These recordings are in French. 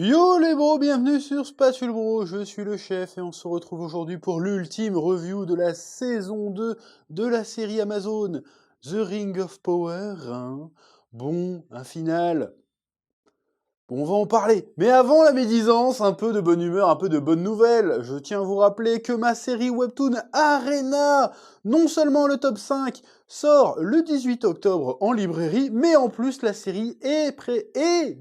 Yo les bros, bienvenue sur Spatule Bro, je suis le chef et on se retrouve aujourd'hui pour l'ultime review de la saison 2 de la série Amazon, The Ring of Power, hein. Bon, un final. Bon, on va en parler. Mais avant la médisance, un peu de bonne humeur, un peu de bonnes nouvelles. Je tiens à vous rappeler que ma série Webtoon Arena, non seulement le top 5, sort le 18 octobre en librairie, mais en plus la série est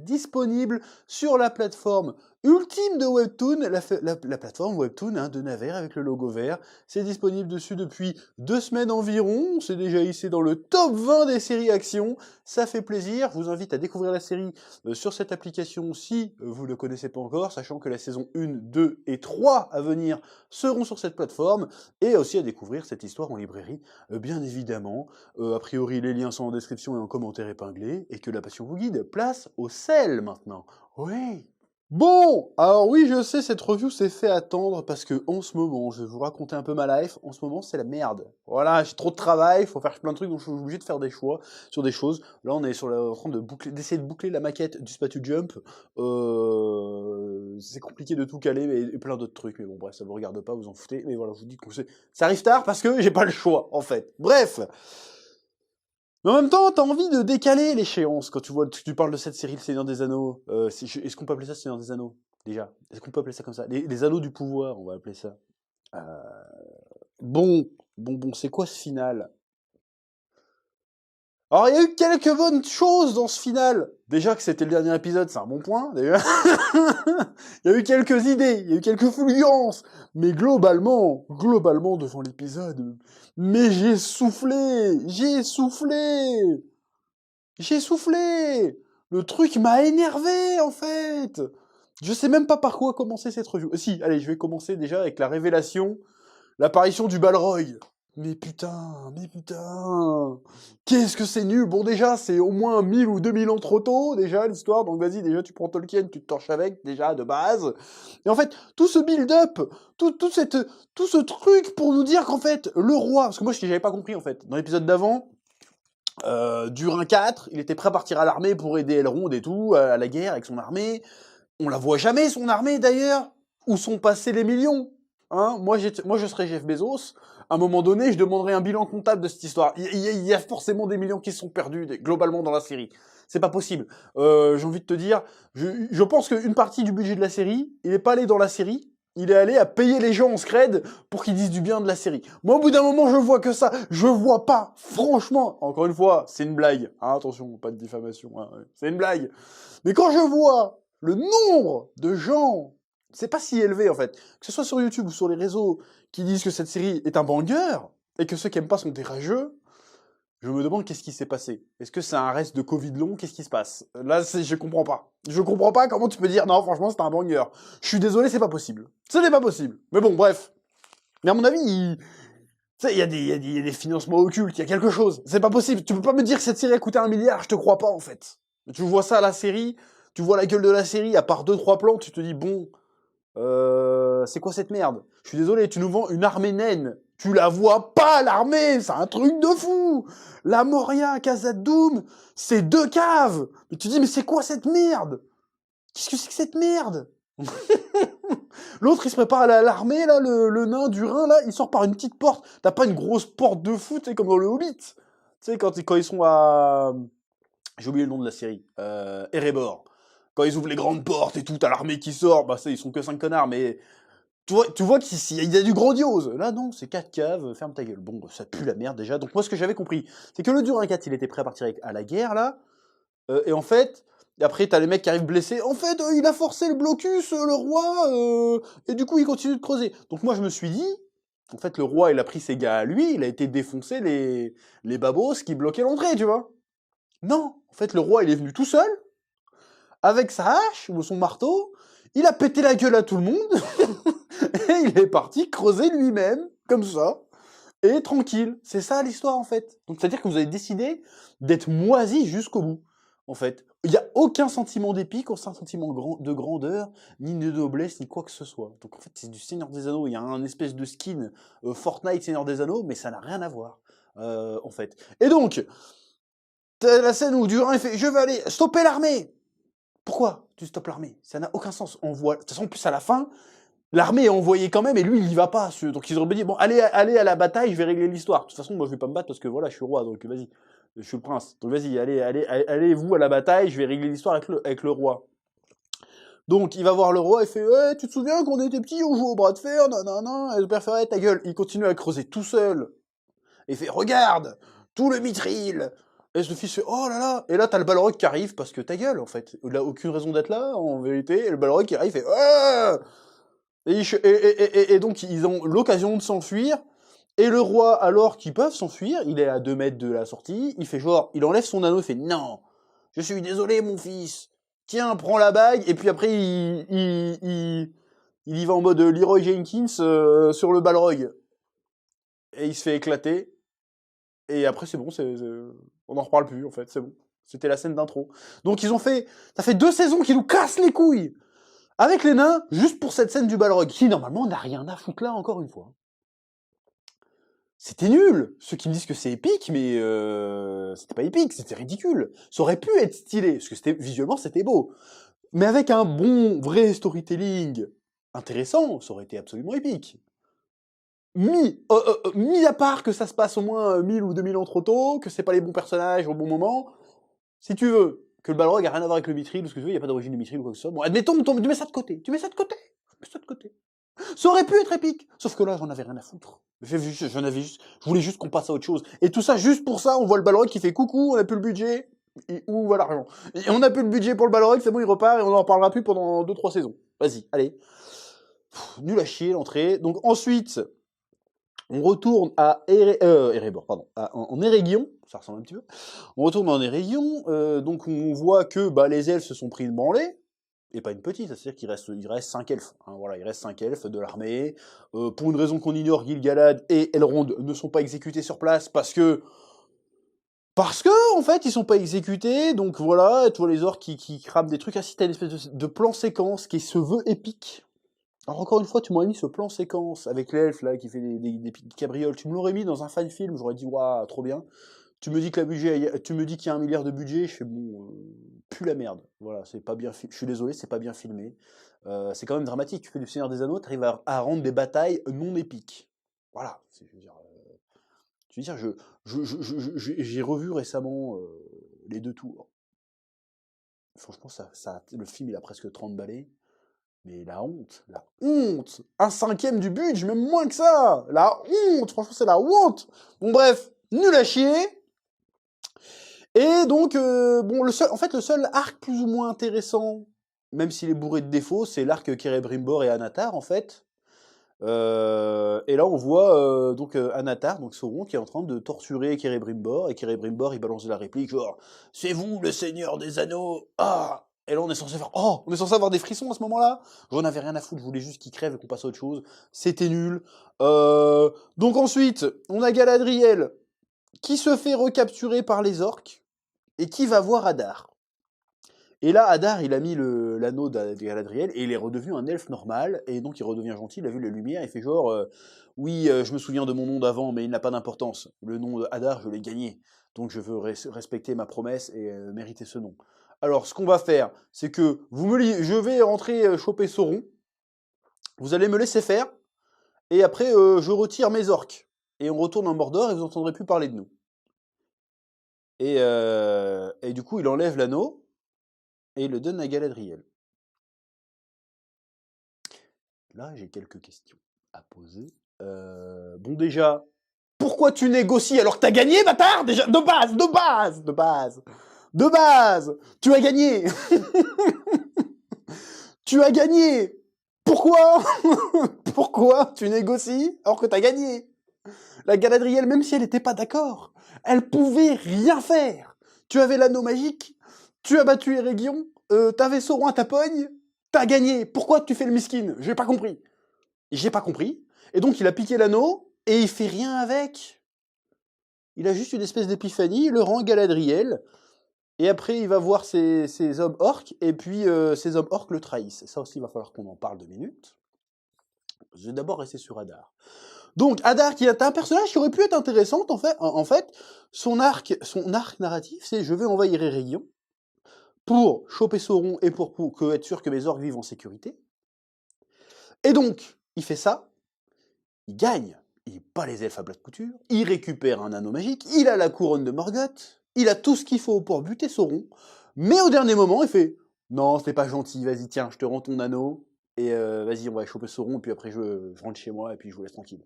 disponible sur la plateforme ultime de Webtoon, la plateforme Webtoon de Naver avec le logo vert. C'est disponible dessus depuis 2 semaines environ. C'est déjà hissé dans le top 20 des séries action. Ça fait plaisir. Je vous invite à découvrir la série sur cette application si vous ne le connaissez pas encore, sachant que la saison 1, 2 et 3 à venir seront sur cette plateforme, et aussi à découvrir cette histoire en librairie, bien évidemment. A priori, les liens sont en description et en commentaire épinglé, et que la passion vous guide. Place au sel maintenant. Oui. Bon, alors oui, je sais, cette review s'est fait attendre parce que en ce moment, je vais vous raconter un peu ma life, en ce moment c'est la merde. Voilà, j'ai trop de travail, faut faire plein de trucs, donc je suis obligé de faire des choix sur des choses. Là, on est en train de d'essayer de boucler la maquette du Spatu Jump. C'est compliqué de tout caler, et plein d'autres trucs, mais bon, bref, ça vous regarde pas, vous en foutez. Mais voilà, je vous dis que ça arrive tard parce que j'ai pas le choix, en fait. Bref. Mais en même temps, t'as envie de décaler l'échéance quand tu parles de cette série, Le Seigneur des Anneaux. Est-ce qu'on peut appeler ça Seigneur des Anneaux, déjà? Est-ce qu'on peut appeler ça comme ça? Les Anneaux du pouvoir, on va appeler ça. Euh, bon, c'est quoi ce final? Alors, il y a eu quelques bonnes choses dans ce final. Déjà que c'était le dernier épisode, c'est un bon point, d'ailleurs. Il y a eu quelques idées, il y a eu quelques fulgurances. Mais globalement, devant l'épisode, mais j'ai soufflé. Le truc m'a énervé, en fait. Je sais même pas par quoi commencer cette review. Si, allez, je vais commencer déjà avec la révélation, l'apparition du Balrog. Mais putain, qu'est-ce que c'est nul. Bon, déjà, c'est au moins 1000 ou 2000 ans trop tôt, déjà, l'histoire. Donc vas-y, déjà, tu prends Tolkien, tu te torches avec, déjà, de base. Et en fait, tout ce build-up, tout ce truc pour nous dire qu'en fait, le roi... Parce que moi, j'avais pas compris, en fait. Dans l'épisode d'avant, Durin 4, il était prêt à partir à l'armée pour aider Elrond et tout, à la guerre avec son armée. On la voit jamais, son armée, d'ailleurs. Où sont passés les millions? Hein, moi, je serais Jeff Bezos. À un moment donné, je demanderais un bilan comptable de cette histoire. Il y a forcément des millions qui sont perdus, globalement, dans la série. C'est pas possible. J'ai envie de te dire, je pense qu'une partie du budget de la série, il est pas allé dans la série, il est allé à payer les gens en scred pour qu'ils disent du bien de la série. Moi, au bout d'un moment, je vois que ça. Je vois pas, franchement. Encore une fois, c'est une blague. Hein, attention, pas de diffamation. Hein, ouais. C'est une blague. Mais quand je vois le nombre de gens, c'est pas si élevé en fait, que ce soit sur YouTube ou sur les réseaux, qui disent que cette série est un banger, et que ceux qui aiment pas sont des rageux, je me demande qu'est-ce qui s'est passé. Est-ce que c'est un reste de Covid long? Qu'est-ce qui se passe? Là, je comprends pas. Je comprends pas comment tu peux dire, non, franchement, c'est un banger. Je suis désolé, c'est pas possible. Ce n'est pas possible. Mais bon, bref. Mais à mon avis, il y a des financements occultes, il y a quelque chose. C'est pas possible. Tu peux pas me dire que cette série a coûté 1 milliard, je te crois pas, en fait. Tu vois ça à la série, tu vois la gueule de la série, à part 2-3 plans, tu te dis, bon, c'est quoi cette merde? Je suis désolé, tu nous vends une armée naine. Tu la vois pas, l'armée, c'est un truc de fou. La Moria, Khazad-dûm, c'est 2 caves. Mais tu te dis, mais c'est quoi cette merde? Qu'est-ce que c'est que cette merde? L'autre, il se prépare à l'armée, là, le nain du Rhin, là, il sort par une petite porte. T'as pas une grosse porte de fou, tu sais, comme dans le Hobbit. Tu sais, quand ils sont à... J'ai oublié le nom de la série. Erebor. Quand ils ouvrent les grandes portes et tout, t'as l'armée qui sort. Bah, ça, ils sont que 5 connards, mais... Tu vois qu'il y a du grandiose. Là, non, c'est 4 caves, ferme ta gueule. Bon, ça pue la merde, déjà. Donc, moi, ce que j'avais compris, c'est que le Durin 4, il était prêt à partir à la guerre, là. Et en fait... Et après, t'as les mecs qui arrivent blessés. En fait, il a forcé le blocus, le roi, et du coup, il continue de creuser. Donc moi, je me suis dit, en fait, le roi, il a pris ses gars à lui, il a été défoncer les babos qui bloquaient l'entrée, tu vois. Non, en fait, le roi, il est venu tout seul, avec sa hache ou son marteau, il a pété la gueule à tout le monde, et il est parti creuser lui-même, comme ça, et tranquille. C'est ça l'histoire, en fait. Donc, c'est-à-dire que vous avez décidé d'être moisi jusqu'au bout, en fait. Il n'y a aucun sentiment d'épique, aucun sentiment de grandeur, ni de noblesse, ni quoi que ce soit. Donc, en fait, c'est du Seigneur des Anneaux. Il y a un espèce de skin Fortnite Seigneur des Anneaux, mais ça n'a rien à voir, en fait. Et donc, t'as la scène où Durin il fait « Je vais aller stopper l'armée !» Pourquoi tu stoppes l'armée? Ça n'a aucun sens. On voit... De toute façon, en plus, à la fin, l'armée est envoyée quand même, et lui, il y va pas. Donc, ils auraient dit, bon, allez à la bataille, je vais régler l'histoire. De toute façon, moi, je vais pas me battre parce que voilà, je suis roi, donc vas-y. Je suis le prince. Donc, vas-y, allez, vous, à la bataille, je vais régler l'histoire avec le roi. Donc, il va voir le roi, il fait, ouais, tu te souviens quand on était petit, on jouait au bras de fer, nanana, et le père fait, ta gueule. Il continue à creuser tout seul. Et il fait, regarde, tout le mithril. Et ce fils fait, oh là là. Et là, t'as le Balrog qui arrive, parce que ta gueule, en fait. Il a aucune raison d'être là, en vérité. Et le Balrog qui arrive, il fait, ouais. Et donc, ils ont l'occasion de s'enfuir. Et le roi, alors qu'ils peuvent s'enfuir, il est à 2 mètres de la sortie, il fait genre, il enlève son anneau, il fait, non, je suis désolé, mon fils. Tiens, prends la bague, et puis après, il y va en mode Leroy Jenkins sur le Balrog. Et il se fait éclater. Et après, c'est bon, on n'en reparle plus, en fait, c'est bon. C'était la scène d'intro. Donc, ça fait 2 saisons qu'ils nous cassent les couilles avec les nains, juste pour cette scène du Balrog, qui, normalement, n'a rien à foutre là, encore une fois. C'était nul. Ceux qui me disent que c'est épique, mais c'était pas épique, c'était ridicule. Ça aurait pu être stylé, parce que visuellement, c'était beau. Mais avec un bon, vrai storytelling intéressant, ça aurait été absolument épique. Mis à part que ça se passe au moins 1000 ou 2000 ans trop tôt, que c'est pas les bons personnages au bon moment, si tu veux, que le Balrog a rien à voir avec le mithril, ou ce que tu veux, il n'y a pas d'origine du mithril ou quoi que ce soit. Bon, admettons, tu mets ça de côté. Tu mets ça de côté. Ça aurait pu être épique. Sauf que là, j'en avais rien à foutre. Je voulais juste qu'on passe à autre chose. Et tout ça, juste pour ça, on voit le Balrog qui fait coucou, on a plus le budget. Et où va l'argent? Et on a plus le budget pour le Balrog, c'est bon, il repart et on en reparlera plus pendant 2-3 saisons. Vas-y, allez. Nul à chier l'entrée. Donc ensuite, on retourne à Erebor, pardon, en Eregion, ça ressemble un petit peu. On retourne en Eregion, donc on voit que les elfes se sont pris une branlée, et pas une petite, c'est-à-dire qu'il reste 5 elfes. Hein, voilà, il reste 5 elfes de l'armée. Pour une raison qu'on ignore, Gil-galad et Elrond ne sont pas exécutés sur place parce que, en fait, ils sont pas exécutés, donc voilà, tu vois les orques qui crament des trucs. Ah si, t'as une espèce de plan séquence qui se veut épique. Alors encore une fois, tu m'aurais mis ce plan séquence avec l'elfe là qui fait des cabrioles, tu me l'aurais mis dans un fan film, j'aurais dit waouh, trop bien. Tu me dis qu'il y a 1 milliard de budget, je fais bon, pue la merde. Voilà, c'est pas bien je suis désolé, c'est pas bien filmé. C'est quand même dramatique, tu fais du Seigneur des Anneaux, t'arrives à rendre des batailles non épiques. Voilà, je veux dire, j'ai revu récemment les 2 tours. Franchement, le film il a presque 30 balais. Mais la honte, la honte! 1/5 du budget, même moins que ça! La honte! Franchement, c'est la honte! Bon, bref, nul à chier! Et donc, bon, le seul arc plus ou moins intéressant, même s'il est bourré de défauts, c'est l'arc Celebrimbor et Anatar, en fait. Et là, on voit donc Anatar, donc Sauron, qui est en train de torturer Celebrimbor, et Celebrimbor, il balance de la réplique, genre « C'est vous, le Seigneur des Anneaux !» Ah! Et là, on est censé faire « Oh !» On est censé avoir des frissons à ce moment-là. J'en avais rien à foutre, je voulais juste qu'il crève et qu'on passe à autre chose. C'était nul. Donc ensuite, on a Galadriel, qui se fait recapturer par les orques, et qui va voir Hadar. Et là, Hadar, il a mis l'anneau de Galadriel, et il est redevenu un elfe normal, et donc il redevient gentil, il a vu la lumière, il fait genre, oui, je me souviens de mon nom d'avant, mais il n'a pas d'importance. Le nom de Hadar, je l'ai gagné, donc je veux respecter ma promesse et mériter ce nom. Alors, ce qu'on va faire, c'est que je vais rentrer choper Sauron, vous allez me laisser faire, et après, je retire mes orques, et on retourne en Mordor, et vous n'entendrez plus parler de nous. Et du coup, il enlève l'anneau, et il le donne à Galadriel. Là, j'ai quelques questions à poser. Bon, déjà, pourquoi tu négocies alors que t'as gagné, bâtard? Déjà, de base, tu as gagné. Tu as gagné. Pourquoi? Pourquoi tu négocies alors que t'as gagné? La Galadriel, même si elle n'était pas d'accord, elle pouvait rien faire. Tu avais l'anneau magique, tu as battu Eregion, t'avais Sauron à ta pogne, t'as gagné. Pourquoi tu fais le miskin? J'ai pas compris. Et donc il a piqué l'anneau, et il fait rien avec. Il a juste une espèce d'épiphanie, il le rend Galadriel, et après il va voir ses hommes orques, et puis ces hommes orques le trahissent. Et ça aussi, il va falloir qu'on en parle 2 minutes. Je vais d'abord rester sur Hadar. Donc Hadar, qui est un personnage qui aurait pu être intéressant, en fait, son arc narratif, c'est « je vais envahir Eregion ». pour choper Sauron et pour être sûr que mes orques vivent en sécurité. Et donc, il fait ça, il gagne, il bat les elfes à plat de couture, il récupère un anneau magique, il a la couronne de Morgoth, il a tout ce qu'il faut pour buter Sauron, mais au dernier moment, il fait « Non, c'est pas gentil, vas-y, tiens, je te rends ton anneau, et vas-y, on va choper Sauron, et puis après je rentre chez moi, et puis je vous laisse tranquille. »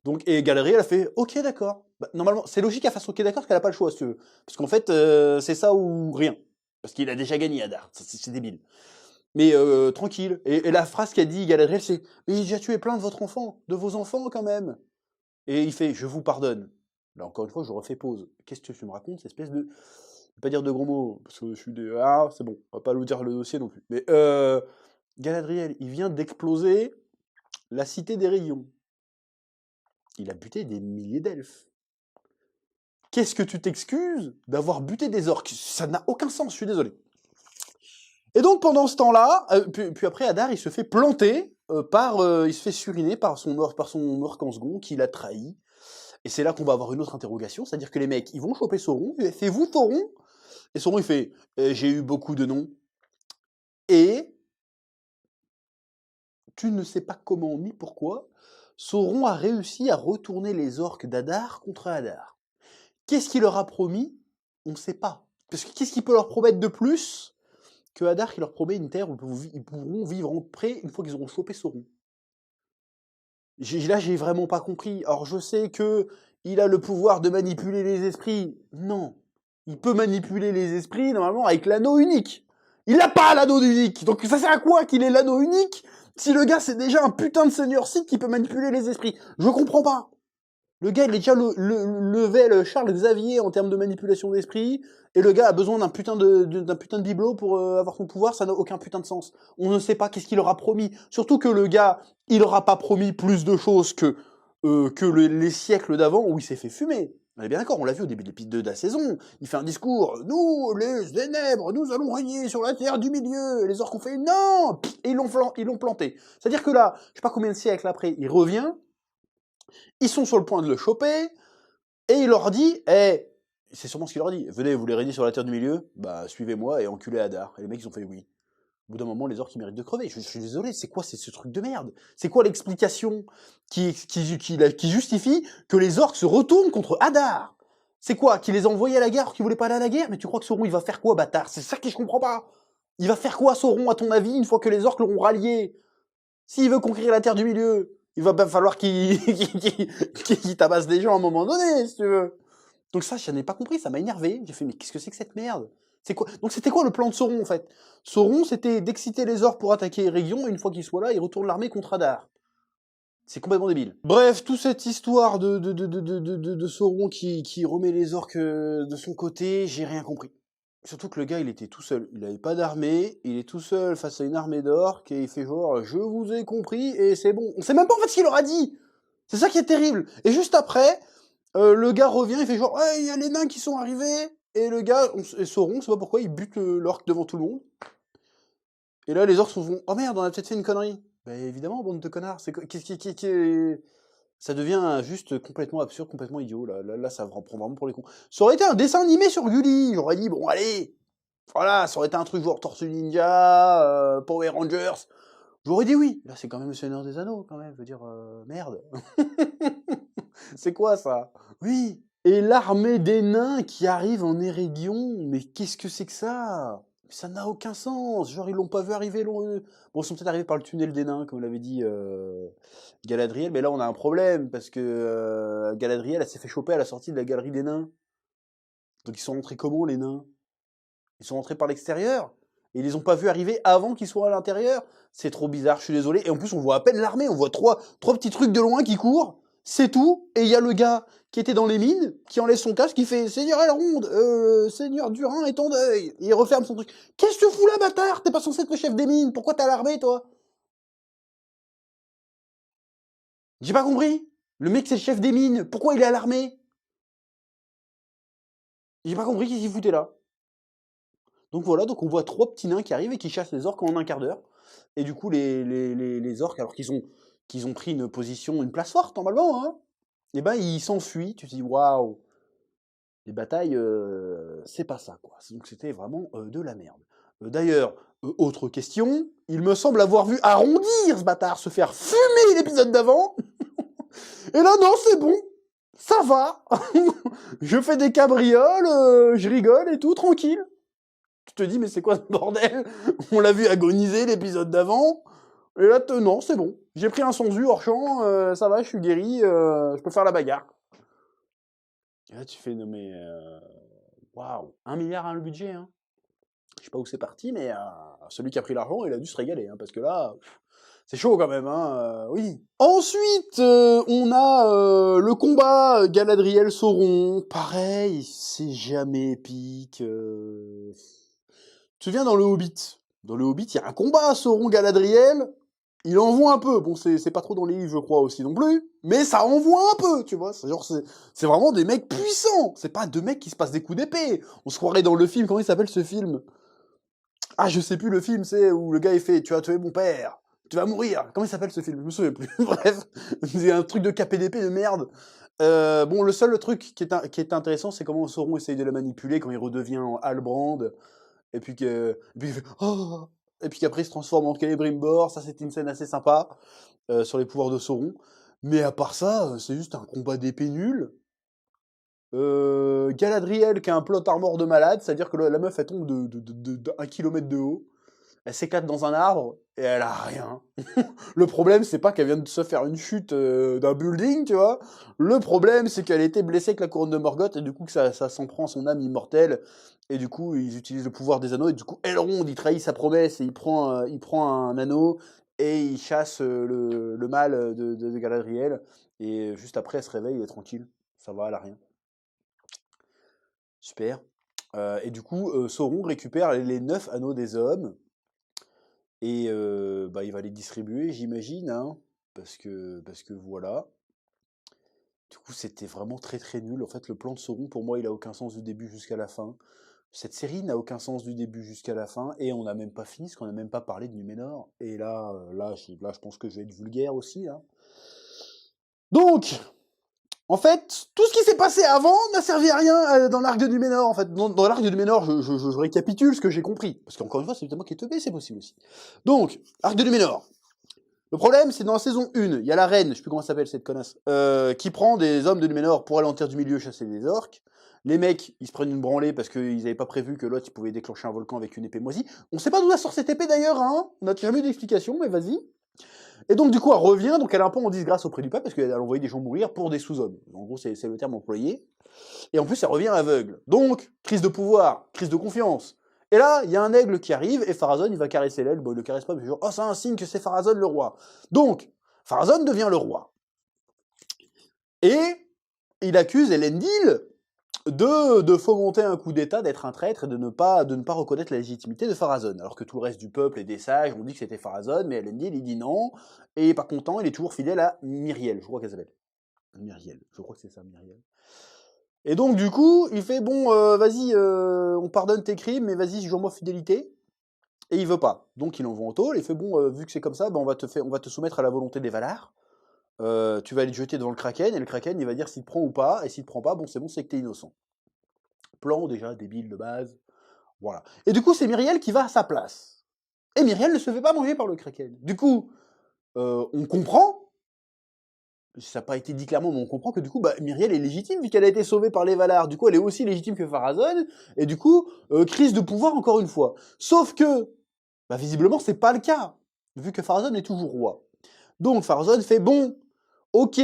Donc, et Galadriel a fait « Ok, d'accord. Bah, » normalement, c'est logique qu'elle fasse « Ok, d'accord », parce qu'elle a pas le choix, si tu veux. Parce qu'en fait, c'est ça ou rien. Parce qu'il a déjà gagné, Hadar, c'est débile. Mais tranquille. Et la phrase qu'a dit Galadriel, c'est « Mais j'ai tué plein de vos enfants quand même. » Et il fait « Je vous pardonne. » Là, encore une fois, je refais pause. Qu'est-ce que tu me racontes, cette espèce de... Je vais pas dire de gros mots, parce que je suis des... Ah, c'est bon, on va pas nous dire le dossier non plus. Mais Galadriel, il vient d'exploser la cité des rayons. Il a buté des milliers d'elfes. Qu'est-ce que tu t'excuses d'avoir buté des orques? Ça n'a aucun sens, je suis désolé. Et donc pendant ce temps-là, puis après Hadar, il se fait planter il se fait suriner par son orque en second qui l'a trahi. Et c'est là qu'on va avoir une autre interrogation, c'est-à-dire que les mecs, ils vont choper Sauron, il fait « Vous, Sauron ?» Et Sauron, il fait « J'ai eu beaucoup de noms. » Et tu ne sais pas comment ni pourquoi, Sauron a réussi à retourner les orques d'Hadar contre Hadar. Qu'est-ce qu'il leur a promis? On ne sait pas. Parce que qu'est-ce qu'il peut leur promettre de plus que Hadar qui leur promet une terre où ils pourront vivre en paix une fois qu'ils auront chopé Sauron? Là, j'ai vraiment pas compris. Alors, je sais que il a le pouvoir de manipuler les esprits. Non. Il peut manipuler les esprits, normalement, avec l'anneau unique. Il n'a pas l'anneau unique. Donc, ça sert à quoi qu'il ait l'anneau unique si le gars, c'est déjà un putain de seigneur Sith qui peut manipuler les esprits? Je comprends pas. Le gars, il est déjà level Charles Xavier en termes de manipulation d'esprit, et le gars a besoin d'un putain de bibelot pour avoir son pouvoir, ça n'a aucun putain de sens. On ne sait pas qu'est-ce qu'il leur a promis. Surtout que le gars, il leur a pas promis plus de choses que les siècles d'avant où il s'est fait fumer. On est bien d'accord, on l'a vu au début de l'épisode 2 de la saison. Il fait un discours, nous, les ténèbres, nous allons régner sur la terre du milieu. Et les orques ont fait non, et ils l'ont planté. C'est-à-dire que là, je sais pas combien de siècles après, il revient. Ils sont sur le point de le choper, et il leur dit, c'est sûrement ce qu'il leur dit, venez, vous voulez régner sur la terre du milieu? Bah, suivez-moi et enculez Hadar. Et les mecs, ils ont fait oui. Au bout d'un moment, les orques, ils méritent de crever. Je suis désolé, c'est quoi ce truc de merde? C'est quoi l'explication qui justifie que les orques se retournent contre Hadar? C'est quoi? Qui les a envoyés à la guerre, qui voulaient pas aller à la guerre? Mais tu crois que Sauron, il va faire quoi, bâtard? C'est ça que je comprends pas. Il va faire quoi, Sauron, à ton avis, une fois que les orques l'auront rallié? S'il veut conquérir la terre du milieu, il va bien falloir qu'il tabasse des gens à un moment donné, si tu veux. Donc ça, je n'ai pas compris, ça m'a énervé. J'ai fait, mais qu'est-ce que c'est que cette merde? C'est quoi? Donc c'était quoi le plan de Sauron, en fait? Sauron, c'était d'exciter les orques pour attaquer Eregion, et une fois qu'il soit là, il retourne l'armée contre Hadar. C'est complètement débile. Bref, toute cette histoire de Sauron qui remet les orques de son côté, j'ai rien compris. Surtout que le gars, il était tout seul. Il avait pas d'armée, il est tout seul face à une armée d'orques, et il fait genre, je vous ai compris, et c'est bon. On sait même pas en fait ce qu'il leur a dit. C'est ça qui est terrible. Et juste après, le gars revient, il fait genre, il y a les nains qui sont arrivés, et le gars, et Sauron, on sait pas pourquoi, il bute l'orque devant tout le monde. Et là, les orques se font, oh merde, on a peut-être fait une connerie. Bah évidemment, bande de connards. Ça devient juste complètement absurde, complètement idiot. Là, ça prend vraiment pour les cons. Ça aurait été un dessin animé sur Gulli. J'aurais dit, bon, allez, voilà, ça aurait été un truc genre Tortue Ninja, Power Rangers. J'aurais dit oui. Là, c'est quand même le Seigneur des Anneaux, quand même. Je veux dire, merde. C'est quoi, ça? Oui. Et l'armée des nains qui arrive en Eregion, mais qu'est-ce que c'est que ça? Ça n'a aucun sens. Genre, ils l'ont pas vu arriver. Bon, ils sont peut-être arrivés par le tunnel des nains, comme l'avait dit Galadriel, mais là, on a un problème, parce que Galadriel, elle s'est fait choper à la sortie de la galerie des nains. Donc, ils sont rentrés comment, les nains? Ils sont rentrés par l'extérieur? Et ils les ont pas vus arriver avant qu'ils soient à l'intérieur? C'est trop bizarre, je suis désolé. Et en plus, on voit à peine l'armée, on voit trois petits trucs de loin qui courent, c'est tout. Et il y a le gars qui était dans les mines, qui enlève son casque, qui fait « Seigneur Elrond, Seigneur Durin est en deuil !» Et il referme son truc. « Qu'est-ce que tu fous là, bâtard? T'es pas censé être le chef des mines, pourquoi t'as l'armée, toi ?» J'ai pas compris. Le mec, c'est le chef des mines, pourquoi il est à l'armée? J'ai pas compris qu'est-ce qu'il foutait là. Donc voilà, donc on voit trois petits nains qui arrivent et qui chassent les orques en un quart d'heure. Et du coup, les orques, alors qu'ils ont pris une position, une place forte normalement, hein, et ben ils s'enfuient. Tu te dis, waouh, les batailles, c'est pas ça, quoi. Donc c'était vraiment de la merde. D'ailleurs, autre question, il me semble avoir vu arrondir ce bâtard se faire fumer l'épisode d'avant. Et là, non, c'est bon. Ça va. Je fais des cabrioles, je rigole et tout, tranquille. Tu te dis, mais c'est quoi ce bordel? On l'a vu agoniser l'épisode d'avant. Et là, non, c'est bon. J'ai pris un sonzu hors champ, ça va, je suis guéri, je peux faire la bagarre. Et là, tu fais, non mais... Waouh, 1 milliard le budget, hein. Je sais pas où c'est parti, mais celui qui a pris l'argent, il a dû se régaler, hein, parce que là, c'est chaud quand même, hein, oui. Ensuite, on a le combat Galadriel-Sauron. Pareil, c'est jamais épique. Tu te souviens dans le Hobbit? Dans le Hobbit, il y a un combat Sauron-Galadriel. Il envoie un peu. Bon, c'est pas trop dans les livres, je crois, aussi non plus. Mais ça envoie un peu, tu vois. C'est vraiment des mecs puissants. C'est pas deux mecs qui se passent des coups d'épée. On se croirait dans le film, comment il s'appelle ce film? Ah, je sais plus le film, c'est où le gars il fait tu as tué mon père, tu vas mourir. Comment il s'appelle ce film? Je me souviens plus. Bref, c'est un truc de KPDP de merde. Bon, le seul truc qui est intéressant, c'est comment Sauron essaye de la manipuler quand il redevient en Halbrand, et puis il fait oh, et puis qu'après il se transforme en Celebrimbor. Ça, c'était une scène assez sympa sur les pouvoirs de Sauron. Mais à part ça, c'est juste un combat d'épée nul. Galadriel qui a un plot armor de malade, c'est-à-dire que la meuf elle tombe de 1 kilomètre de haut, elle s'éclate dans un arbre et elle a rien. Le problème c'est pas qu'elle vient de se faire une chute d'un building, tu vois. Le problème c'est qu'elle était blessée avec la couronne de Morgoth et du coup que ça s'en prend à son âme immortelle et du coup ils utilisent le pouvoir des anneaux et du coup Elrond il trahit sa promesse et il prend un anneau et il chasse le mal de Galadriel et juste après elle se réveille, elle est tranquille, ça va, elle a rien. Super. Et du coup, Sauron récupère les 9 anneaux des hommes. Et bah, il va les distribuer, j'imagine, hein, parce que voilà. Du coup, c'était vraiment très très nul. En fait, le plan de Sauron, pour moi, il a aucun sens du début jusqu'à la fin. Cette série n'a aucun sens du début jusqu'à la fin. Et on n'a même pas fini, parce qu'on n'a même pas parlé de Numénor. Et là, je pense que je vais être vulgaire aussi. Hein. Donc, en fait, tout ce qui s'est passé avant n'a servi à rien dans l'arc de Numénor. En fait, dans l'arc de Numénor, je récapitule ce que j'ai compris. Parce qu'encore une fois, c'est moi qui ai teubé, c'est possible aussi. Donc, arc de Numénor. Le problème, c'est dans la saison 1, il y a la reine, je sais plus comment elle s'appelle cette connasse, qui prend des hommes de Numénor pour aller en terre du milieu chasser les orques. Les mecs, ils se prennent une branlée parce qu'ils n'avaient pas prévu que l'autre, il pouvait déclencher un volcan avec une épée moisie. On sait pas d'où elle sort cette épée d'ailleurs, hein. On n'a jamais eu d'explication, mais vas-y. Et donc, du coup, elle revient, donc elle est un peu en disgrâce auprès du peuple, parce qu'elle a envoyé des gens mourir pour des sous-hommes. En gros, c'est le terme employé. Et en plus, elle revient aveugle. Donc, crise de pouvoir, crise de confiance. Et là, il y a un aigle qui arrive, et Pharazôn, il va caresser l'aigle. Bon, il le caresse pas, mais genre, oh, c'est un signe que c'est Pharazôn le roi. Donc, Pharazôn devient le roi. Et il accuse Elendil de fomenter un coup d'état, d'être un traître et de ne pas reconnaître la légitimité de Pharazôn. Alors que tout le reste du peuple et des sages ont dit que c'était Pharazôn, mais Elendil, il dit non, et il est pas content, il est toujours fidèle à Myriel, je crois qu'elle s'appelle. Myriel, je crois que c'est ça, Myriel. Et donc, du coup, il fait, bon, vas-y, on pardonne tes crimes, mais vas-y, jure-moi fidélité. Et il veut pas. Donc, il envoie en tôle, il fait, bon, vu que c'est comme ça, ben, on va te soumettre à la volonté des Valar. Tu vas aller te jeter devant le Kraken, et le Kraken, il va dire s'il te prend ou pas, et s'il te prend pas, bon, c'est que t'es innocent. Plan, déjà, débile de base. Voilà. Et du coup, c'est Myriel qui va à sa place. Et Myriel ne se fait pas manger par le Kraken. Du coup, on comprend, ça n'a pas été dit clairement, mais on comprend que du coup, bah, Myriel est légitime vu qu'elle a été sauvée par les Valar. Du coup, elle est aussi légitime que Pharazôn. Et du coup, crise de pouvoir encore une fois. Sauf que, bah, visiblement, c'est pas le cas, vu que Pharazôn est toujours roi. Donc Pharazôn fait bon, ok,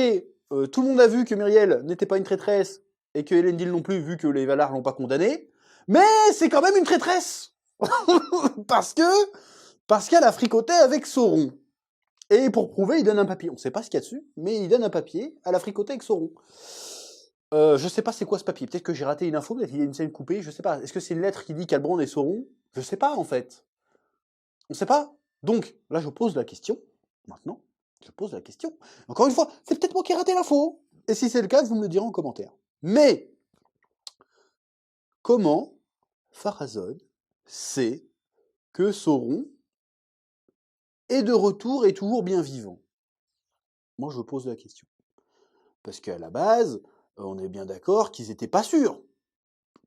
tout le monde a vu que Myriel n'était pas une traîtresse et que Elendil non plus, vu que les Valar l'ont pas condamnée. Mais c'est quand même une traîtresse parce qu'elle a fricoté avec Sauron. Et pour prouver, il donne un papier. On sait pas ce qu'il y a dessus, mais il donne un papier à la fricoter avec Sauron. Je sais pas c'est quoi ce papier. Peut-être que j'ai raté une info, peut-être qu'il y a une scène coupée, je sais pas. Est-ce que c'est une lettre qui dit qu'Halbrand est Sauron? Je sais pas en fait. On sait pas. Donc, là je pose la question. Maintenant, je pose la question. Encore une fois, c'est peut-être moi qui ai raté l'info. Et si c'est le cas, vous me le direz en commentaire. Mais, comment Pharazôn sait que Sauron est de retour et toujours bien vivant? Moi je pose la question. Parce qu'à la base, on est bien d'accord qu'ils n'étaient pas sûrs.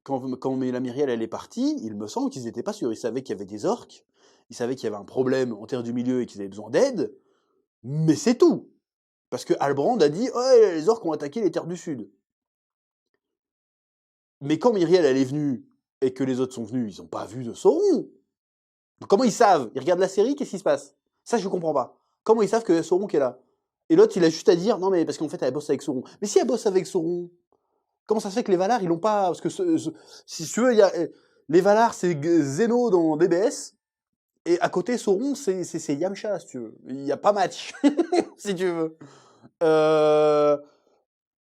quand la Myriel, elle est partie, il me semble qu'ils n'étaient pas sûrs. Ils savaient qu'il y avait des orques, ils savaient qu'il y avait un problème en Terre du Milieu et qu'ils avaient besoin d'aide, mais c'est tout. Parce que Halbrand a dit « Ouais, les orques ont attaqué les Terres du Sud ». Mais quand Myriel, elle est venue, et que les autres sont venus, ils n'ont pas vu de Sauron. Donc comment ils savent? Ils regardent la série, qu'est-ce qui se passe? Ça, je comprends pas. Comment ils savent que Sauron qui est là? Et l'autre, il a juste à dire « Non, mais parce qu'en fait, elle bosse avec Sauron ». Mais si elle bosse avec Sauron, comment ça se fait que les Valar, ils l'ont pas? Parce que, si tu veux, les Valar, c'est Zeno dans DBS, et à côté, Sauron, c'est Yamcha, si tu veux. Il n'y a pas match, si tu veux.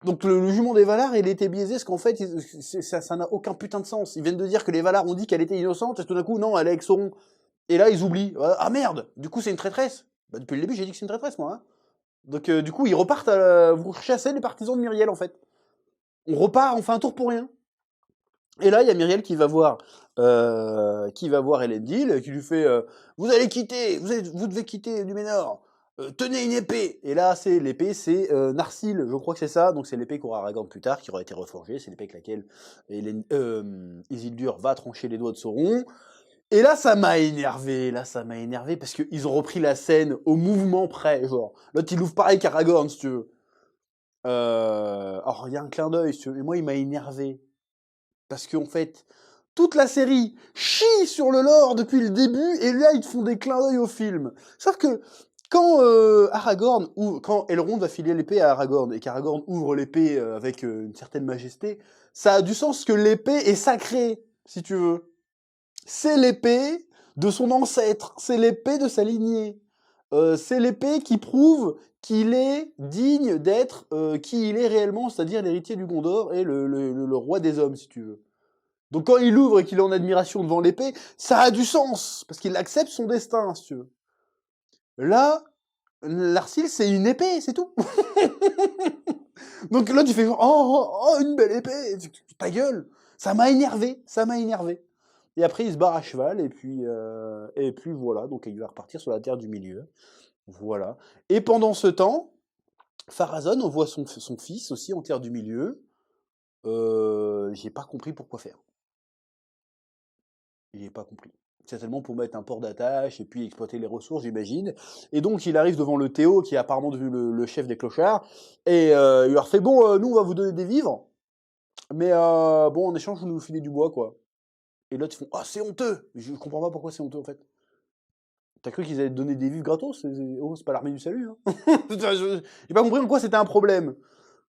Donc le jument des Valar, il était biaisé, parce qu'en fait, ça n'a aucun putain de sens. Ils viennent de dire que les Valar ont dit qu'elle était innocente, et tout d'un coup, non, elle est avec Sauron. Et là, ils oublient. Ah merde, du coup, c'est une traîtresse. Bah, depuis le début, j'ai dit que c'est une traîtresse, moi. Hein. Donc du coup, ils repartent, vous chassez les partisans de Myriel, en fait. On repart, on fait un tour pour rien. Et là, il y a Myriel qui va voir Elendil, qui lui fait vous allez quitter, vous devez quitter Numénor. Tenez une épée. Et là, l'épée, c'est Narsil, je crois que c'est ça. Donc c'est l'épée qu'aura Aragorn plus tard, qui aura été reforgée. C'est l'épée avec laquelle Isildur va trancher les doigts de Sauron. Et là, ça m'a énervé. Parce qu'ils ont repris la scène au mouvement près, genre. L'autre, il ouvre pareil qu'Aragorn, si tu veux. Alors, il y a un clin d'œil, si tu veux. Mais moi, il m'a énervé. Parce qu'en fait, toute la série chie sur le lore depuis le début, et là, ils te font des clins d'œil au film. Sauf que, quand quand Elrond va filer l'épée à Aragorn, et qu'Aragorn ouvre l'épée avec une certaine majesté, ça a du sens que l'épée est sacrée, si tu veux. C'est l'épée de son ancêtre, c'est l'épée de sa lignée. C'est l'épée qui prouve qu'il est digne d'être qui il est réellement, c'est-à-dire l'héritier du Gondor et le roi des hommes, si tu veux. Donc quand il l'ouvre et qu'il est en admiration devant l'épée, ça a du sens, parce qu'il accepte son destin, si tu veux. Là, Narsil, c'est une épée, c'est tout. Donc là, tu fais oh, une belle épée, ta gueule. Ça m'a énervé. Et après, il se barre à cheval, et puis voilà, donc il va repartir sur la Terre du Milieu. Voilà. Et pendant ce temps, Pharazôn envoie son fils aussi en Terre du Milieu. J'ai pas compris pourquoi faire. J'ai pas compris. Certainement pour mettre un port d'attache et puis exploiter les ressources, j'imagine. Et donc il arrive devant le Théo, qui est apparemment devenu le chef des clochards, et il leur fait bon, nous on va vous donner des vivres, mais bon en échange vous nous filez du bois quoi. Et l'autre ils font ah c'est honteux. Je comprends pas pourquoi c'est honteux en fait. T'as cru qu'ils allaient te donner des vivres gratos? C'est pas l'armée du salut. Hein. J'ai pas compris pourquoi c'était un problème.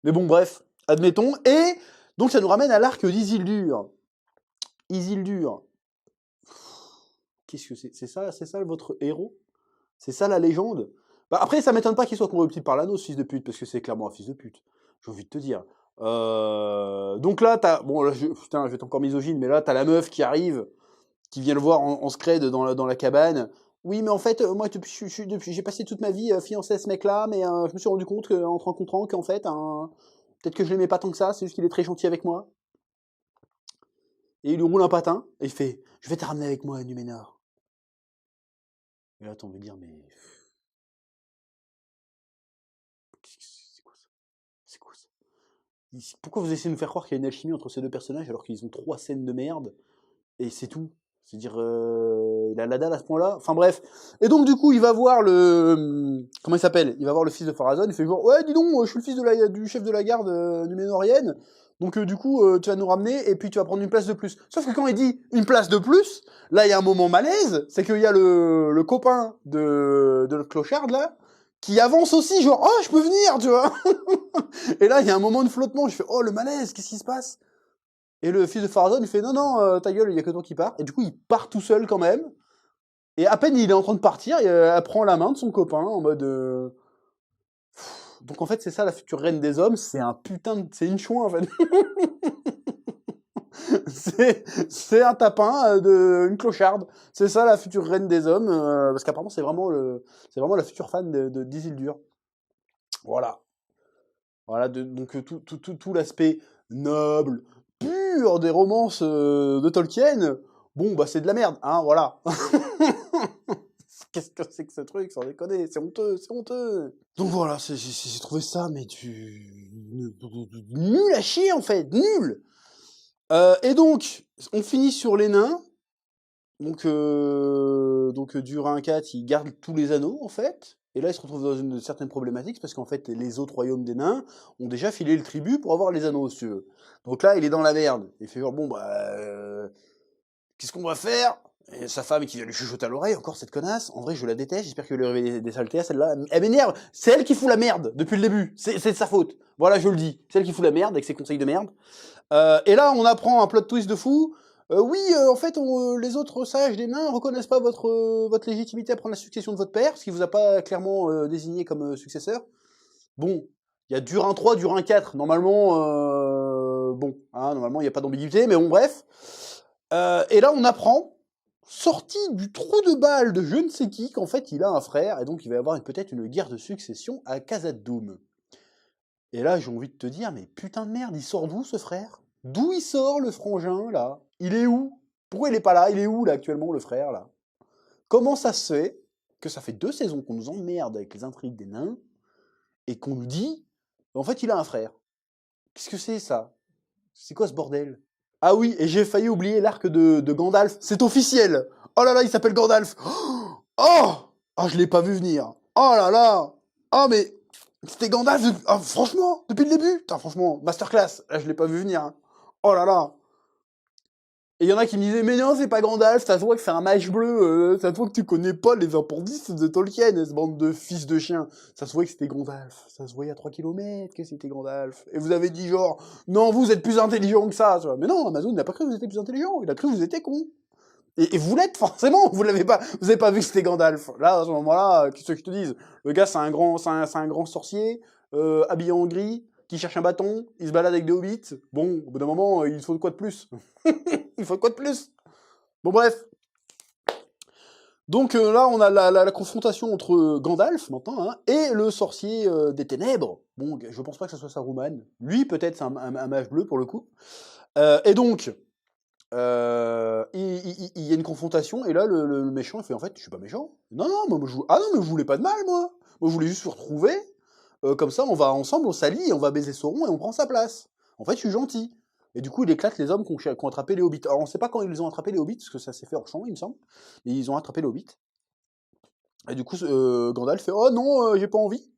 Mais bon bref, admettons. Et donc ça nous ramène à l'arc d'Isildur. Isildur. Qu'est-ce que c'est? C'est ça votre héros? C'est ça la légende? Bah après, ça m'étonne pas qu'il soit corruptible par l'anneau, ce fils de pute, parce que c'est clairement un fils de pute. J'ai envie de te dire. Donc là, bon, là, putain, je vais être encore misogyne, mais là, t'as la meuf qui arrive, qui vient le voir en scred dans la cabane. Oui, mais en fait, moi, j'ai passé toute ma vie fiancé à ce mec-là, mais je me suis rendu compte en te rencontrant qu'en fait, peut-être que je l'aimais pas tant que ça, c'est juste qu'il est très gentil avec moi. Et il lui roule un patin, et il fait « Je vais te ramener avec moi à Numénor ». Et là, t'as envie de dire, mais. C'est quoi ça? C'est quoi ça? Pourquoi vous essayez de nous faire croire qu'il y a une alchimie entre ces deux personnages alors qu'ils ont 3 scènes de merde et c'est tout? C'est-à-dire, il a la dalle à ce point-là. Enfin bref. Et donc, du coup, il va voir comment il s'appelle? Il va voir le fils de Pharazôn. Il fait genre, ouais, dis donc, je suis le fils du chef de la garde numénorienne. Donc, du coup, tu vas nous ramener et puis tu vas prendre une place de plus. Sauf que quand il dit une place de plus, là, il y a un moment malaise. C'est qu'il y a le copain de le clochard, là, qui avance aussi, genre, oh, je peux venir, tu vois. Et là, il y a un moment de flottement. Je fais, oh, le malaise, qu'est-ce qui se passe? Et le fils de Pharazôn, il fait, non, non, ta gueule, il y a que toi qui pars. Et du coup, il part tout seul quand même. Et à peine il est en train de partir, elle prend la main de son copain en mode. Donc en fait, c'est ça la future reine des hommes, c'est un putain de. C'est une chouin en fait. c'est un tapin une clocharde. C'est ça la future reine des hommes, parce qu'apparemment c'est vraiment la future fan d'Isildur. Voilà. Voilà, donc tout l'aspect noble, pur des romances de Tolkien, bon bah c'est de la merde, hein, voilà. Qu'est-ce que c'est que ce truc, sans déconner, c'est honteux, c'est honteux. Donc voilà, j'ai trouvé ça, mais nul à chier en fait, nul. Et donc, on finit sur les nains. Donc Durin 4, il garde tous les anneaux, en fait. Et là, il se retrouve dans une certaine problématique, parce qu'en fait, les autres royaumes des nains ont déjà filé le tribut pour avoir les anneaux, si tu veux. Donc là, il est dans la merde. Il fait genre, bon, bah, qu'est-ce qu'on va faire? Et sa femme qui vient lui chuchoter à l'oreille, encore cette connasse. En vrai, je la déteste, j'espère qu'elle lui réveille des saletés à celle-là. Elle m'énerve. C'est elle qui fout la merde depuis le début. C'est de sa faute. Voilà, je le dis. C'est elle qui fout la merde avec ses conseils de merde. Et là, on apprend un plot twist de fou. Oui, en fait, les autres sages des nains reconnaissent pas votre légitimité à prendre la succession de votre père, parce qu'il vous a pas clairement désigné comme successeur. Bon, il y a Durin 3, Durin 4. Normalement, bon, hein, normalement, il n'y a pas d'ambiguïté, mais bon, bref. Et là, on apprend, sorti du trou de balle de je ne sais qui, qu'en fait, il a un frère, et donc il va y avoir peut-être une guerre de succession à Khazad-dûm. Et là, j'ai envie de te dire, mais putain de merde, il sort d'où ce frère? D'où il sort le frangin, là? Il est où? Pourquoi il est pas là? Il est où, là, actuellement, le frère, là? Comment ça se fait que ça fait 2 saisons qu'on nous emmerde avec les intrigues des nains, et qu'on nous dit, en fait, il a un frère? Qu'est-ce que c'est, ça? C'est quoi ce bordel? Ah oui, et j'ai failli oublier l'arc de Gandalf. C'est officiel! Oh là là, il s'appelle Gandalf! Oh! Ah, je l'ai pas vu venir. Oh là là! Oh, mais c'était Gandalf, franchement, depuis le début. Putain, franchement, masterclass. Là, je l'ai pas vu venir. Hein. Oh là là. Et il y en a qui me disaient, mais non, c'est pas Gandalf, ça se voit que c'est un mage bleu, ça se voit que tu connais pas les appendices de Tolkien, ce bande de fils de chiens. Ça se voit que c'était Gandalf. Ça se voyait à 3 kilomètres que c'était Gandalf. Et vous avez dit genre, non, vous êtes plus intelligent que ça. Mais non, Amazon n'a pas cru que vous étiez plus intelligent. Il a cru que vous étiez con. Et vous l'êtes forcément, vous l'avez pas, vous avez pas vu que c'était Gandalf. Là, à ce moment-là, qu'est-ce que je te dise? Le gars, c'est un grand sorcier, habillé en gris, qui cherche un bâton, il se balade avec des hobbits. Bon, au bout d'un moment, il faut quoi de plus? Il faut quoi de plus? Bon, bref. Donc là, on a la confrontation entre Gandalf, maintenant, hein, et le sorcier des ténèbres. Bon, je pense pas que ça soit Saruman. Lui, peut-être, c'est un mage bleu, pour le coup. Et donc, il y a une confrontation, et là, le méchant, il fait, en fait, je suis pas méchant. Non, non, moi, ah non, mais je voulais pas de mal, moi. Moi, je voulais juste se retrouver. Comme ça, on va ensemble, on s'allie, et on va baiser Sauron, et on prend sa place. En fait, je suis gentil. Et du coup, il éclate les hommes qui ont attrapé les hobbits. Alors, on sait pas quand ils ont attrapé les hobbits, parce que ça s'est fait hors champ, il me semble. Et ils ont attrapé les hobbits. Et du coup, Gandalf fait, oh non, j'ai pas envie.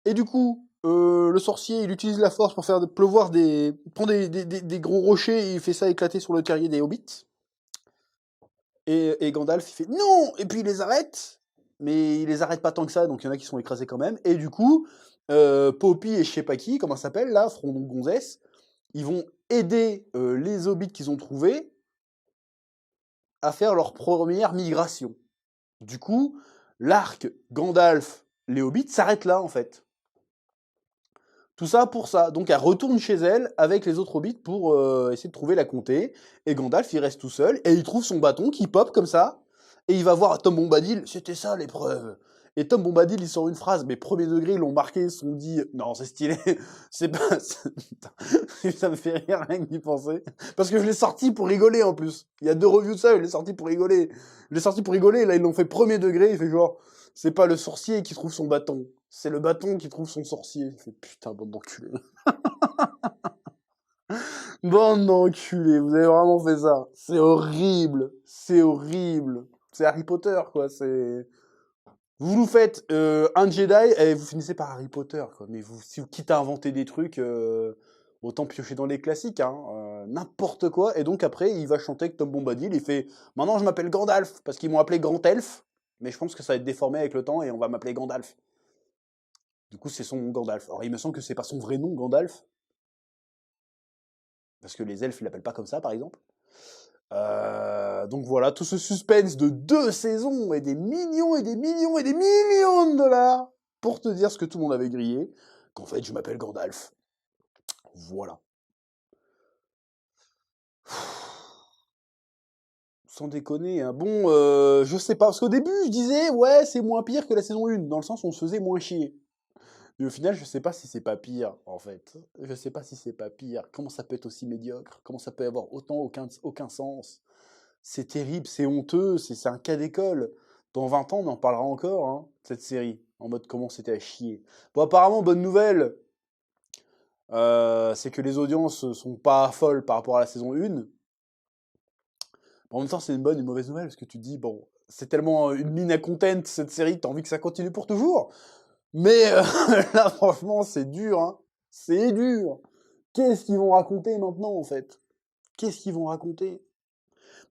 Et du coup, le sorcier, il utilise la force pour faire pleuvoir il prend des gros rochers et il fait ça éclater sur le terrier des hobbits. Et Gandalf, il fait non! Et puis il les arrête, mais il les arrête pas tant que ça, donc il y en a qui sont écrasés quand même. Et du coup, Poppy et je sais pas qui, comment ça s'appelle là, Frondon Gonzès, ils vont aider les hobbits qu'ils ont trouvés à faire leur première migration. Du coup, l'arc Gandalf, les hobbits s'arrête là en fait. Tout ça pour ça. Donc elle retourne chez elle avec les autres hobbits pour essayer de trouver la comté. Et Gandalf, il reste tout seul et il trouve son bâton qui pop comme ça. Et il va voir Tom Bombadil, c'était ça l'épreuve. Et Tom Bombadil, il sort une phrase, mais premier degré, ils l'ont marqué, ils se sont dit, non, c'est stylé, c'est pas... ça me fait rire rien que d'y penser. Parce que je l'ai sorti pour rigoler en plus. Il y a 2 reviews de ça, je l'ai sorti pour rigoler. Je l'ai sorti pour rigoler, là ils l'ont fait premier degré, il fait genre, c'est pas le sorcier qui trouve son bâton, c'est le bâton qui trouve son sorcier. Il fait putain, bande d'enculés. Bande d'enculés, vous avez vraiment fait ça. C'est horrible, c'est horrible. C'est Harry Potter, quoi, c'est... Vous nous faites un Jedi et vous finissez par Harry Potter, quoi. Mais si vous quitte à inventer des trucs, autant piocher dans les classiques, hein. N'importe quoi. Et donc après, il va chanter avec Tom Bombadil. Il fait maintenant, je m'appelle Gandalf parce qu'ils m'ont appelé Grand Elfe. Mais je pense que ça va être déformé avec le temps et on va m'appeler Gandalf. Du coup, c'est son nom Gandalf. Alors, il me semble que c'est pas son vrai nom, Gandalf. Parce que les elfes, ils l'appellent pas comme ça, par exemple. Donc voilà, tout ce suspense de 2 saisons et des millions et des millions et des millions de dollars pour te dire ce que tout le monde avait grillé, qu'en fait, je m'appelle Gandalf. Voilà. Sans déconner, hein. Bon, je sais pas, parce qu'au début, je disais, ouais, c'est moins pire que la saison 1, dans le sens où on se faisait moins chier. Mais au final, je sais pas si c'est pas pire, en fait. Je sais pas si c'est pas pire. Comment ça peut être aussi médiocre? Comment ça peut avoir aucun sens? C'est terrible, c'est honteux, c'est un cas d'école. Dans 20 ans, on en parlera encore, hein, cette série. En mode comment c'était à chier. Bon, apparemment, bonne nouvelle. c'est que les audiences sont pas folles par rapport à la saison 1. En même temps, c'est une bonne et une mauvaise nouvelle, parce que tu te dis, bon, c'est tellement une mine à content, cette série, que t'as envie que ça continue pour toujours. Mais là, franchement, c'est dur, hein. C'est dur. Qu'est-ce qu'ils vont raconter maintenant, en fait? Qu'est-ce qu'ils vont raconter?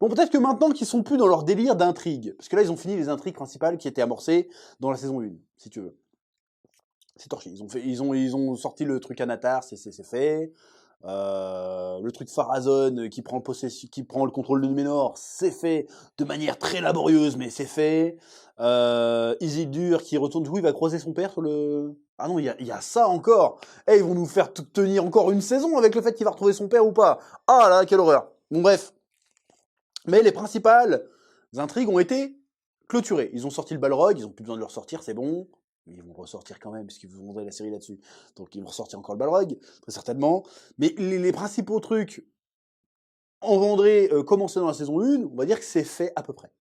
Bon, peut-être que maintenant qu'ils sont plus dans leur délire d'intrigue, parce que là, ils ont fini les intrigues principales qui étaient amorcées dans la saison 1, si tu veux. C'est torché. Ils ont sorti le truc Anatar, c'est fait. Le truc Pharazôn qui prend le contrôle de Numénor, c'est fait de manière très laborieuse, mais c'est fait. Isildur qui retourne, il va croiser son père sur le... Ah non, il y a ça encore. Eh, ils vont nous faire tenir encore une saison avec le fait qu'il va retrouver son père ou pas. Ah là, quelle horreur. Bon, bref. Mais les principales intrigues ont été clôturées. Ils ont sorti le Balrog, ils ont plus besoin de le ressortir, c'est bon. Mais ils vont le ressortir quand même, puisqu'ils vous vendraient la série là-dessus. Donc ils vont ressortir encore le Balrog, très certainement. Mais les principaux trucs engendrés, commencés dans la saison 1, on va dire que c'est fait à peu près.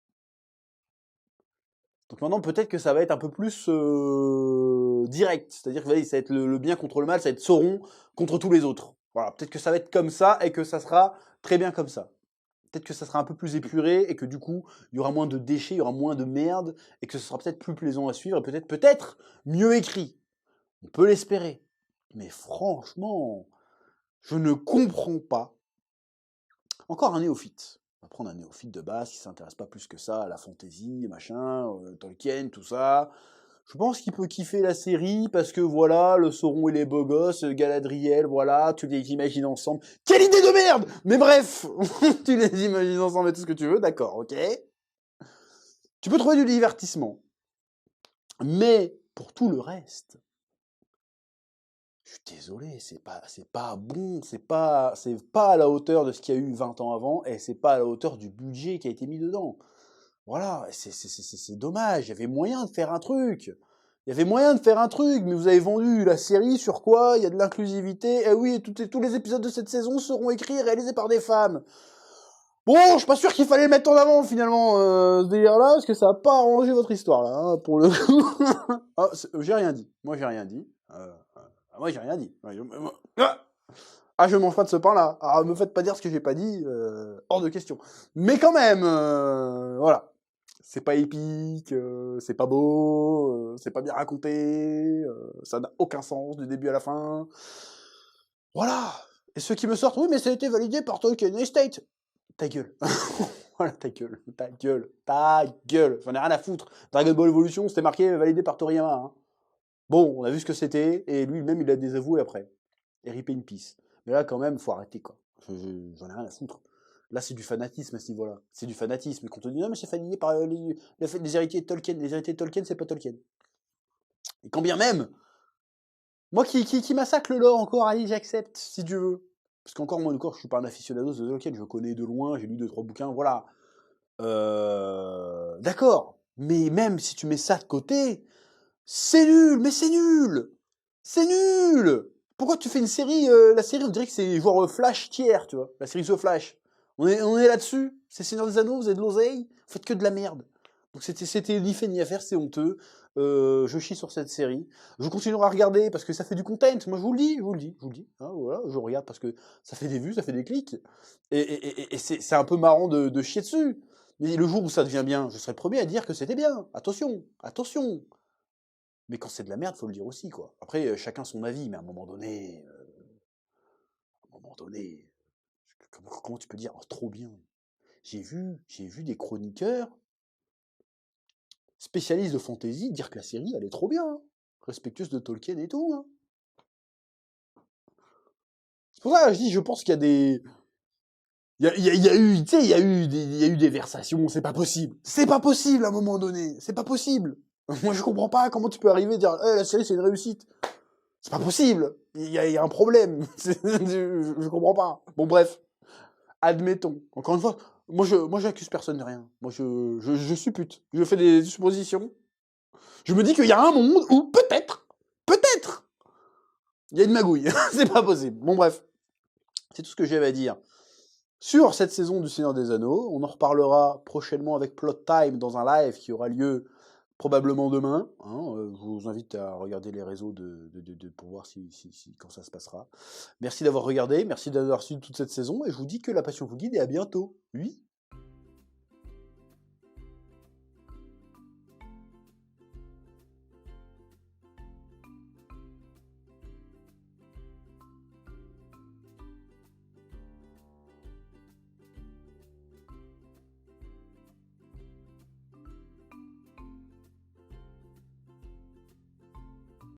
Donc maintenant, peut-être que ça va être un peu plus direct. C'est-à-dire que ça va être le bien contre le mal, ça va être Sauron contre tous les autres. Voilà, peut-être que ça va être comme ça, et que ça sera très bien comme ça. Peut-être que ça sera un peu plus épuré, et que du coup, il y aura moins de déchets, il y aura moins de merde, et que ce sera peut-être plus plaisant à suivre, et peut-être mieux écrit. On peut l'espérer. Mais franchement, je ne comprends pas. Encore un néophyte. On va prendre un néophyte de base qui s'intéresse pas plus que ça à la fantasy, machin, Tolkien, tout ça. Je pense qu'il peut kiffer la série parce que voilà, le Sauron et les beaux gosses, Galadriel, voilà, tu les imagines ensemble. Quelle idée de merde! Mais bref, tu les imagines ensemble et tout ce que tu veux, d'accord, ok. Tu peux trouver du divertissement. Mais pour tout le reste, je suis désolé, c'est pas bon, c'est pas à la hauteur de ce qu'il y a eu 20 ans avant, et c'est pas à la hauteur du budget qui a été mis dedans. Voilà, c'est dommage, il y avait moyen de faire un truc. Il y avait moyen de faire un truc, mais vous avez vendu la série sur quoi? Il y a de l'inclusivité, et oui, tous les épisodes de cette saison seront écrits et réalisés par des femmes. Bon, je suis pas sûr qu'il fallait le mettre en avant, finalement, ce délire-là, parce que ça a pas arrangé votre histoire, là, hein, pour le coup. Ah, j'ai rien dit. Moi, j'ai rien dit. Moi, j'ai rien dit. Ah, je mange pas de ce pain-là. Ah, me faites pas dire ce que j'ai pas dit, hors de question. Mais quand même, voilà. C'est pas épique, c'est pas beau, c'est pas bien raconté, ça n'a aucun sens du début à la fin. Voilà. Et ceux qui me sortent, oui, mais ça a été validé par Tolkien Estate. Ta gueule. Voilà, ta gueule, ta gueule, ta gueule. J'en ai rien à foutre. Dragon Ball Evolution, c'était marqué validé par Toriyama. Hein. Bon, on a vu ce que c'était, et lui-même, il a désavoué après. Et rip in peace. Mais là, quand même, faut arrêter, quoi. J'en ai rien à foutre. Là, c'est du fanatisme à ce niveau-là. C'est du fanatisme. Et quand on dit, non, mais c'est validé par les héritiers de Tolkien. Les héritiers de Tolkien, c'est pas Tolkien. Et quand bien même, moi qui massacre le lore encore, allez, j'accepte, si tu veux. Parce qu'encore, moi, encore, je suis pas un aficionado de Tolkien, je connais de loin, j'ai lu 2-3 bouquins, voilà. D'accord. Mais même si tu mets ça de côté, c'est nul, mais c'est nul. C'est nul. Pourquoi tu fais une série, la série, on dirait que c'est genre Flash tiers, tu vois. La série The Flash. On est là-dessus. C'est Seigneur des Anneaux, vous avez de l'oseille, vous faites que de la merde. Donc c'était ni fait ni à faire, c'est honteux. Je chie sur cette série. Je continuerai à regarder parce que ça fait du content. Moi, je vous le dis, je vous le dis, je vous le dis. Hein, voilà, je regarde parce que ça fait des vues, ça fait des clics. Et c'est un peu marrant de chier dessus. Mais le jour où ça devient bien, je serai le premier à dire que c'était bien. Attention, attention. Mais quand c'est de la merde, faut le dire aussi, quoi. Après, chacun son avis, mais à un moment donné, comment tu peux dire oh, trop bien? J'ai vu des chroniqueurs spécialistes de fantasy dire que la série, elle est trop bien, hein, respectueuse de Tolkien et tout. Hein. C'est pour ça que je dis, je pense qu'il y a des, il y a eu, tu sais, il y a eu des versations. C'est pas possible. C'est pas possible à un moment donné. C'est pas possible. Moi, je comprends pas comment tu peux arriver et dire, la série, c'est une réussite. C'est pas possible. Il y a un problème. Je comprends pas. Bon, bref. Admettons. Encore une fois, moi, j'accuse personne de rien. Moi, je suppute. Je fais des suppositions. Je me dis qu'il y a un monde où peut-être, il y a une magouille. C'est pas possible. Bon, bref. C'est tout ce que j'avais à dire. Sur cette saison du Seigneur des Anneaux, on en reparlera prochainement avec Plot Time dans un live qui aura lieu probablement demain, hein, je vous invite à regarder les réseaux pour voir quand ça se passera. Merci d'avoir regardé, merci d'avoir suivi toute cette saison, et je vous dis que la passion vous guide, et à bientôt. Oui.